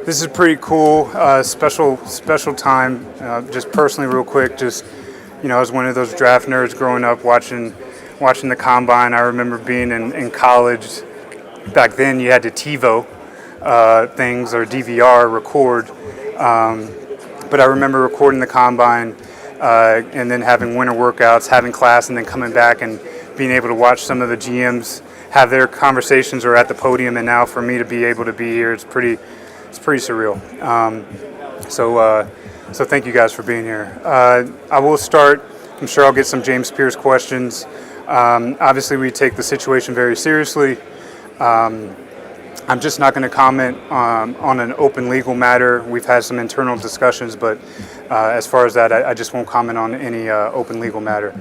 This is pretty cool, special time. Just personally, real quick, I was one of those draft nerds growing up watching the combine. I remember being in college. Back then, you had to TiVo things or DVR record, but I remember recording the combine and then having winter workouts, having class, and then coming back and being able to watch some of the GMs have their conversations or at the podium. And now for me to be able to be here, it's pretty surreal. So thank you guys for being here. I will start. I'm sure I'll get some James Pierce questions. Obviously, we take the situation very seriously. I'm just not going to comment on an open legal matter. We've had some internal discussions, but as far as that, I just won't comment on any open legal matter.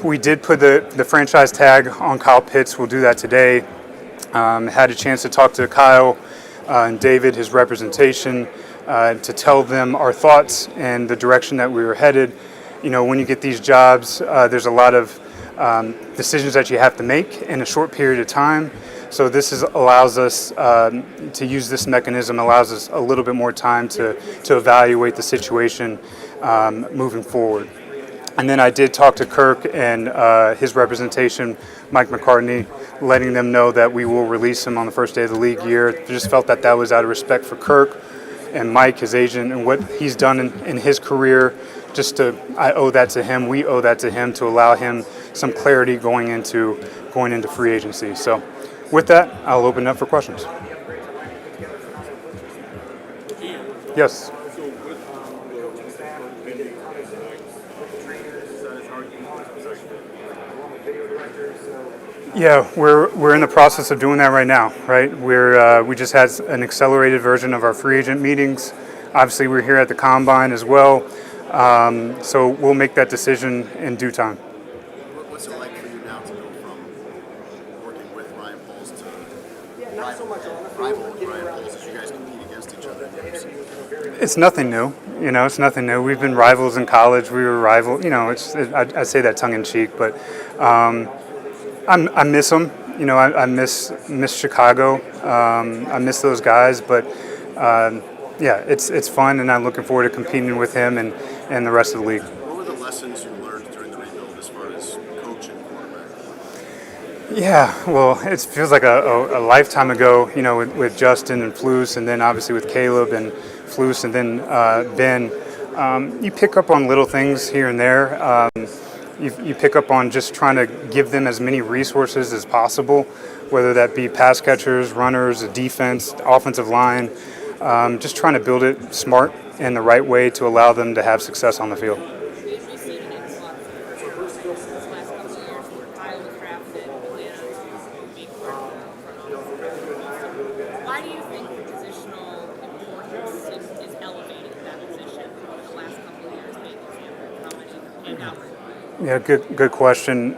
We did put the franchise tag on Kyle Pitts. We'll do that today. Had a chance to talk to Kyle and David, his representation, to tell them our thoughts and the direction that we were headed. When you get these jobs, there's a lot of decisions that you have to make in a short period of time. So this allows us to use this mechanism, allows us a little bit more time to evaluate the situation moving forward. And then I did talk to Kirk and his representation, Mike McCartney, letting them know that we will release him on the first day of the league year. Just felt that was out of respect for Kirk and Mike, his agent, and what he's done in his career. I owe that to him. We owe that to him to allow him some clarity going into free agency. So with that, I'll open up for questions. Yes. Yeah, we're in the process of doing that right now, right? We just had an accelerated version of our free agent meetings. Obviously, we're here at the Combine as well, so we'll make that decision in due time. What's it like for you now to go from working with Ryan Poles to rival with Ryan Poles as you guys compete against each other? It's nothing new. It's nothing new. We've been rivals in college. We were rivals. I say that tongue in cheek, but I miss them. I miss Chicago. I miss those guys, but yeah, it's fun, and I'm looking forward to competing with him and the rest of the league. What were the lessons you learned during the rebuild as far as coaching quarterback? Yeah, well, it feels like a lifetime ago. With Justin and Flus, and then obviously with Caleb and Flus, and then Ben. You pick up on little things here and there. You pick up on just trying to give them as many resources as possible, whether that be pass catchers, runners, defense, offensive line, just trying to build it smart and the right way to allow them to have success on the field. Why do you think the positional importance is elevated in that position over the last couple of years, maybe how many? Yeah, good question.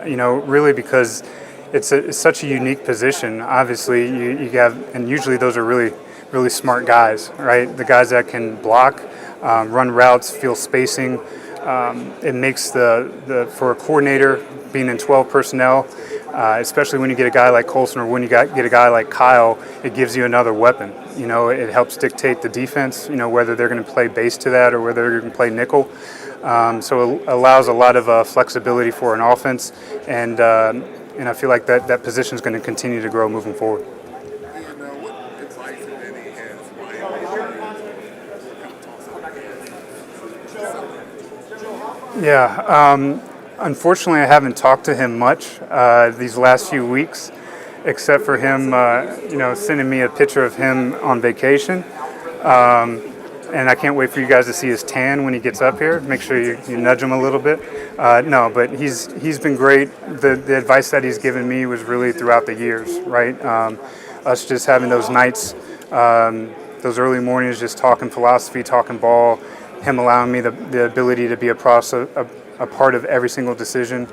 Really because it's such a unique position. Obviously, you have, and usually those are really smart guys, right? The guys that can block, run routes, feel spacing. It makes for a coordinator being in 12 personnel, especially when you get a guy like Colson or when you get a guy like Kyle, it gives you another weapon. It helps dictate the defense. Whether they're going to play base to that or whether they're going to play nickel. So it allows a lot of flexibility for an offense, and I feel like that position is going to continue to grow moving forward. And what advice, if any, has Ryan? Yeah, unfortunately, I haven't talked to him much these last few weeks, except for him, sending me a picture of him on vacation. And I can't wait for you guys to see his tan when he gets up here. Make sure you nudge him a little bit. No, but he's been great. The advice that he's given me was really throughout the years, right? Us just having those nights, those early mornings, just talking philosophy, talking ball, him allowing me the ability to be a part of every single decision.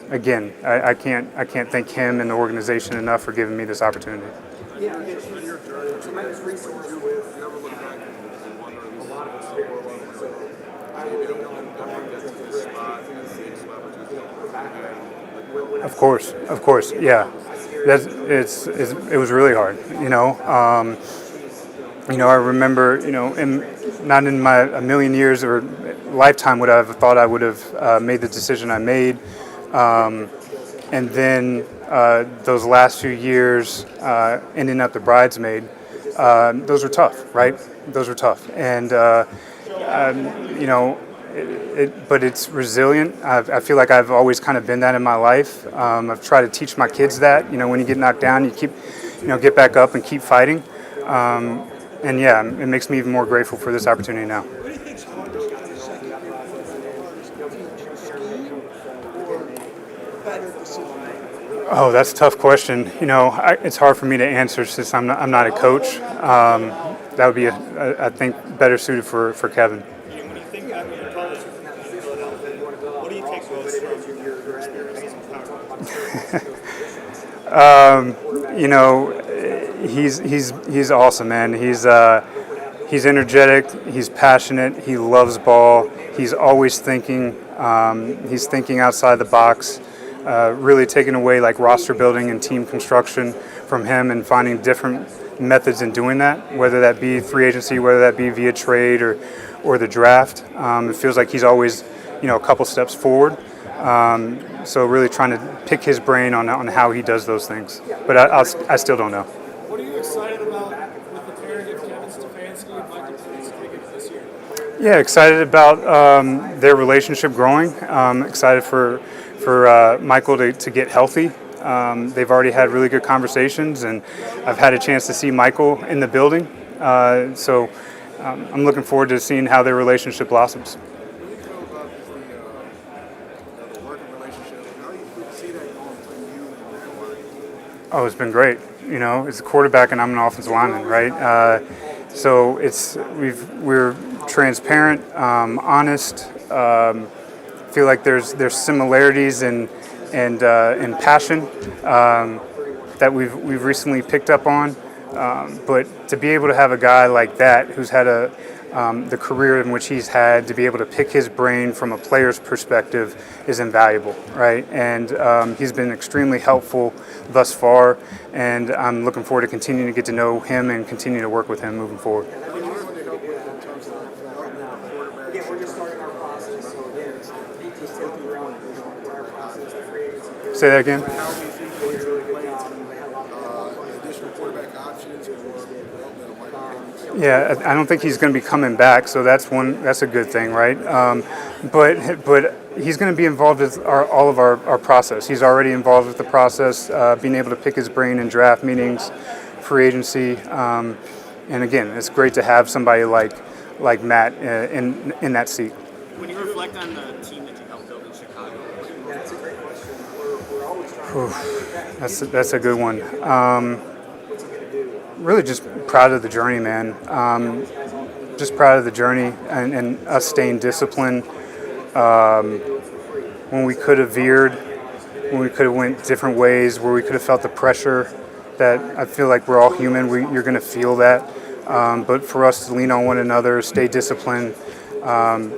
Again, I can't thank him and the organization enough for giving me this opportunity. Yeah, it's tremendous resource with never look back and wonder a lot of us so I will be on this spot and see this opportunity. Of course, yeah. It was really hard. I remember, not in a million years or lifetime would I have thought I would have made the decision I made. And then those last few years, ending up the bridesmaid, those were tough, right? Those were tough. And, but it's resilient. I feel like I've always kind of been that in my life. I've tried to teach my kids that, when you get knocked down, you keep, get back up and keep fighting. And yeah, it makes me even more grateful for this opportunity now. What do you think's harder about the second year as teaching scheme or better decision making? Oh, that's a tough question. It's hard for me to answer since I'm not a coach. That would be, I think, better suited for Kevin. When you think back on your college in Philadelphia, what do you take most from your experiences in college? He's awesome, man. He's energetic. He's passionate. He loves ball. He's always thinking. He's thinking outside the box. Really taking away like roster building and team construction from him and finding different methods in doing that, whether that be free agency, whether that be via trade or the draft. It feels like he's always, a couple steps forward. So really trying to pick his brain on how he does those things. But I still don't know. What are you excited about with the pairing of Kevin Stefanski and Michael Penix this year? Yeah, excited about their relationship growing. Excited for Michael to get healthy. They've already had really good conversations, and I've had a chance to see Michael in the building. So I'm looking forward to seeing how their relationship blossoms. When you feel about the working relationship, how do you see that going between you and Matt? Oh, it's been great. It's a quarterback and I'm an offensive lineman, right? So we're transparent, honest. Feel like there's similarities in passion that we've recently picked up on. But to be able to have a guy like that who's had the career in which he's had, to be able to pick his brain from a player's perspective is invaluable, right? And he's been extremely helpful thus far, and I'm looking forward to continuing to get to know him and continue to work with him moving forward. Again, we're just starting our process, so again, it's VT's taking around our process, the free agency. Say that again? How do you think they really play into additional quarterback options or development of Michael Penix? Yeah, I don't think he's going to be coming back, so that's a good thing, right? But he's going to be involved with all of our process. He's already involved with the process, being able to pick his brain in draft meetings, free agency, and again, it's great to have somebody like Matt in that seat. When you reflect on the team that you helped build in Chicago, That's a great question. We're always trying to That's a good one. what's he going to do? Really just proud of the journey, man. Just proud of the journey and us staying disciplined. When we could have veered, when we could have went different ways, where we could have felt the pressure that I feel like we're all human. You're going to feel that. But for us to lean on one another, stay disciplined,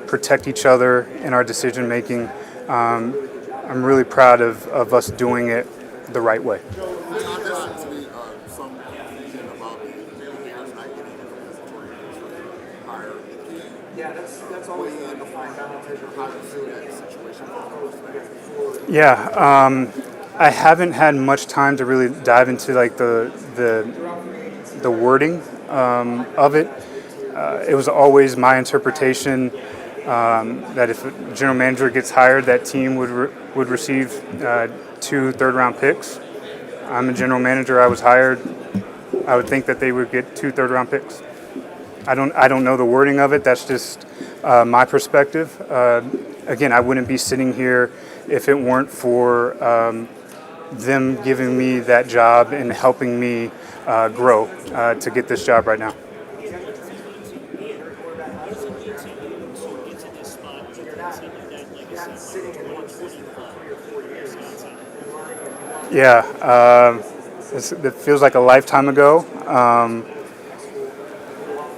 protect each other in our decision making, I'm really proud of us doing it the right way. Tom, there seems to be some confusion about the Bears not getting a higher. Yeah, that's always the fine balance. How do you see that situation? Yeah, I haven't had much time to really dive into like the wording of it. It was always my interpretation that if a general manager gets hired, that team would receive 2 third-round picks. I'm a general manager. I was hired. I would think that they would get 2 third-round picks. I don't know the wording of it. That's just my perspective. Again, I wouldn't be sitting here if it weren't for them giving me that job and helping me grow to get this job right now. Yeah, it feels like a lifetime ago.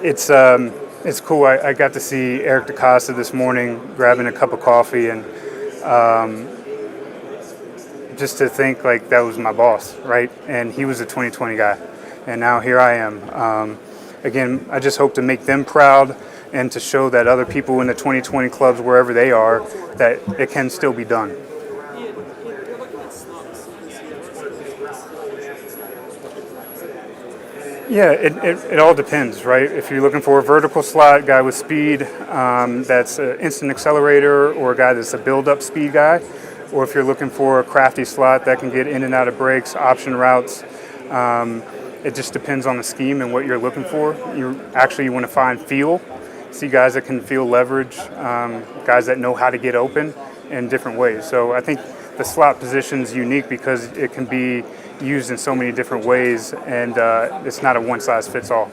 It's cool. I got to see Eric DeCosta this morning grabbing a cup of coffee and just to think like that was my boss, right? And he was a 2020 guy, and now here I am. Again, I just hope to make them proud and to show that other people in the 2020 clubs, wherever they are, that it can still be done. Yeah, it all depends, right? If you're looking for a vertical slot, guy with speed, that's an instant accelerator, or a guy that's a build-up speed guy, or if you're looking for a crafty slot that can get in and out of breaks, option routes, it just depends on the scheme and what you're looking for. You want to find feel, see guys that can feel leverage, guys that know how to get open in different ways. So I think the slot position is unique because it can be used in so many different ways, and it's not a one-size-fits-all.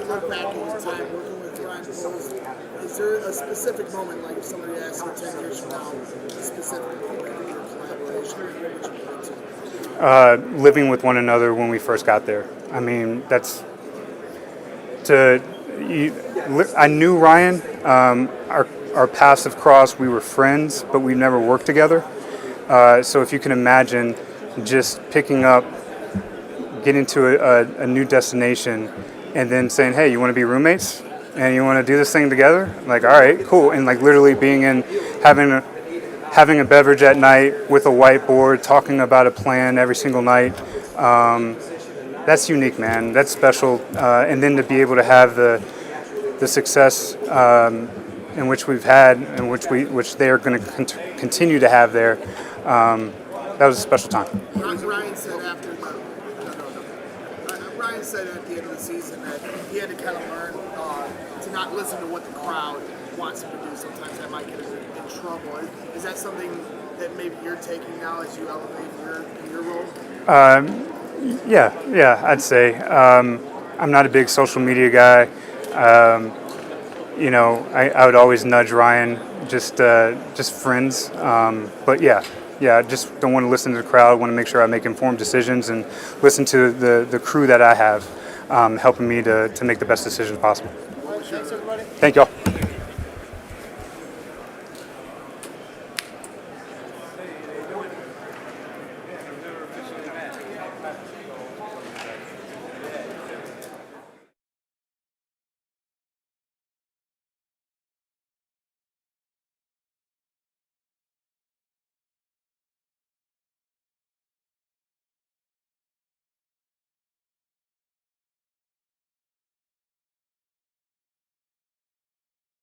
Look back at your time working with Ryan Poles, is there a specific moment, like if somebody asks you 10 years from now, a specific moment in your collaboration, what would you point to? Living with one another when we first got there. I mean, I knew Ryan. Our paths have crossed. We were friends, but we never worked together. So if you can imagine just picking up, getting to a new destination, and then saying, hey, you want to be roommates? And you want to do this thing together? Like, all right, cool. And like literally being in, having a beverage at night with a whiteboard, talking about a plan every single night. That's unique, man. That's special. And then to be able to have the success in which we've had, and which they are going to continue to have there. That was a special time. Ryan said Ryan said at the end of the season that he had to kind of learn to not listen to what the crowd wants him to do. Sometimes that might get him in trouble. Is that something that maybe you're taking now as you elevate your role? Yeah, I'd say. I'm not a big social media guy. I would always nudge Ryan, just friends. But yeah, I just don't want to listen to the crowd. Want to make sure I make informed decisions and listen to the crew that I have, helping me to make the best decisions possible. Thanks, everybody. Thank y'all.